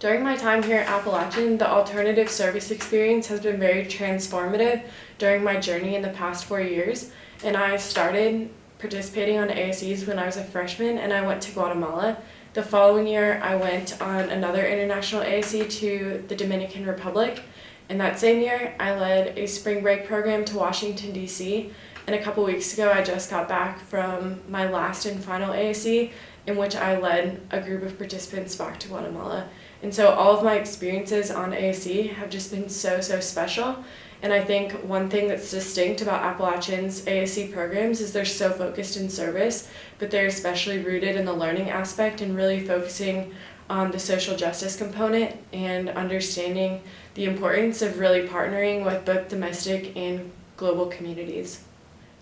During my time here at Appalachian, the alternative service experience has been very transformative during my journey in the past 4 years, and I started participating on iASEs when I was a freshman and I went to Guatemala. The following year, I went on another international iASE to the Dominican Republic, and that same year, I led a spring break program to Washington, D.C., and a couple weeks ago, I just got back from my last and final iASE, in which I led a group of participants back to Guatemala. And so all of my experiences on iASE have just been so special. And I think one thing that's distinct about Appalachian's iASE programs is they're so focused in service, but they're especially rooted in the learning aspect and really focusing on the social justice component and understanding the importance of really partnering with both domestic and global communities.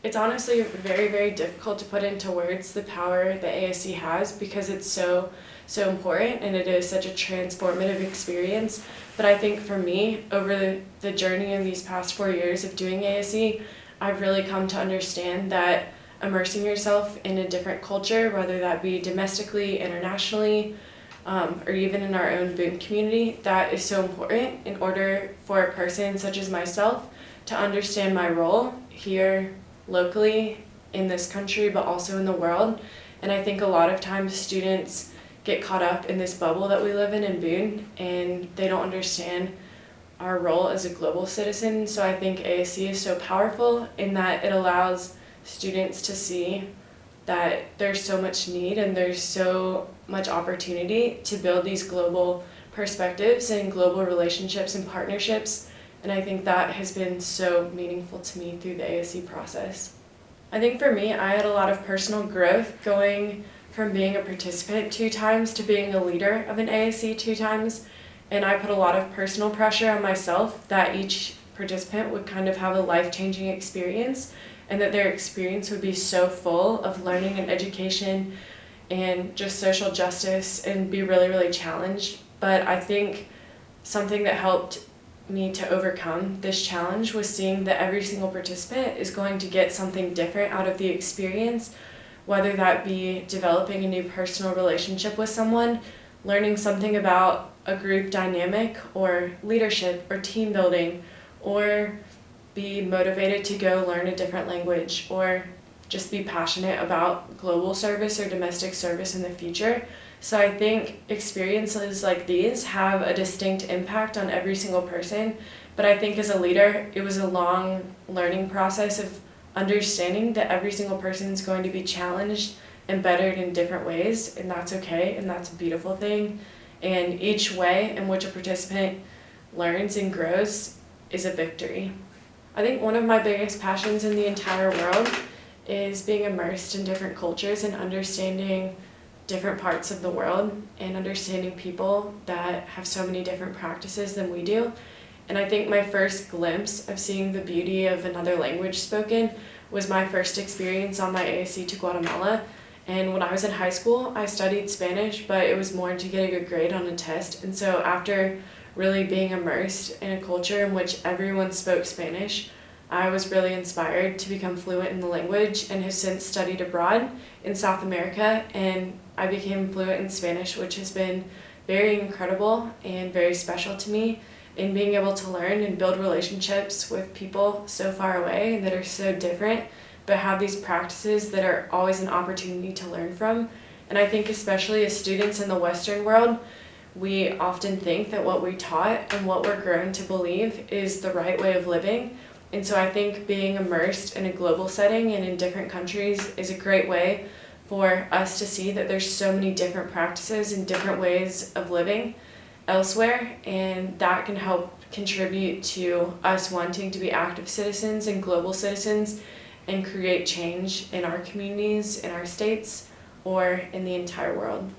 It's honestly very difficult to put into words the power that iASE has because it's so important and it is such a transformative experience. But I think for me, over the journey in these past 4 years of doing iASE, I've really come to understand that immersing yourself in a different culture, whether that be domestically, internationally, or even in our own Boone community, that is so important in order for a person such as myself to understand my role here locally in this country, but also in the world. And I think a lot of times students get caught up in this bubble that we live in Boone, and they don't understand our role as a global citizen. So I think iASE is so powerful in that it allows students to see that there's so much need and there's so much opportunity to build these global perspectives and global relationships and partnerships. And I think that has been so meaningful to me through the iASE process. I think for me, I had a lot of personal growth going from being a participant 2 times to being a leader of an iASE 2 times. And I put a lot of personal pressure on myself that each participant would kind of have a life-changing experience and that their experience would be so full of learning and education and just social justice and be really challenged. But I think something that helped me to overcome this challenge was seeing that every single participant is going to get something different out of the experience, whether that be developing a new personal relationship with someone, learning something about a group dynamic or leadership or team building, or be motivated to go learn a different language, or just be passionate about global service or domestic service in the future. So I think experiences like these have a distinct impact on every single person, but I think as a leader, it was a long learning process of understanding that every single person is going to be challenged and bettered in different ways, and that's okay, and that's a beautiful thing. And each way in which a participant learns and grows is a victory. I think one of my biggest passions in the entire world is being immersed in different cultures and understanding different parts of the world and understanding people that have so many different practices than we do. And I think my first glimpse of seeing the beauty of another language spoken was my first experience on my iASE to Guatemala. And when I was in high school, I studied Spanish, but it was more to get a good grade on a test. And so after really being immersed in a culture in which everyone spoke Spanish, I was really inspired to become fluent in the language and have since studied abroad in South America, and I became fluent in Spanish, which has been very incredible and very special to me in being able to learn and build relationships with people so far away that are so different, but have these practices that are always an opportunity to learn from. And I think especially as students in the Western world, we often think that what we taught and what we're grown to believe is the right way of living. And so I think being immersed in a global setting and in different countries is a great way for us to see that there's so many different practices and different ways of living elsewhere, and that can help contribute to us wanting to be active citizens and global citizens and create change in our communities, in our states, or in the entire world.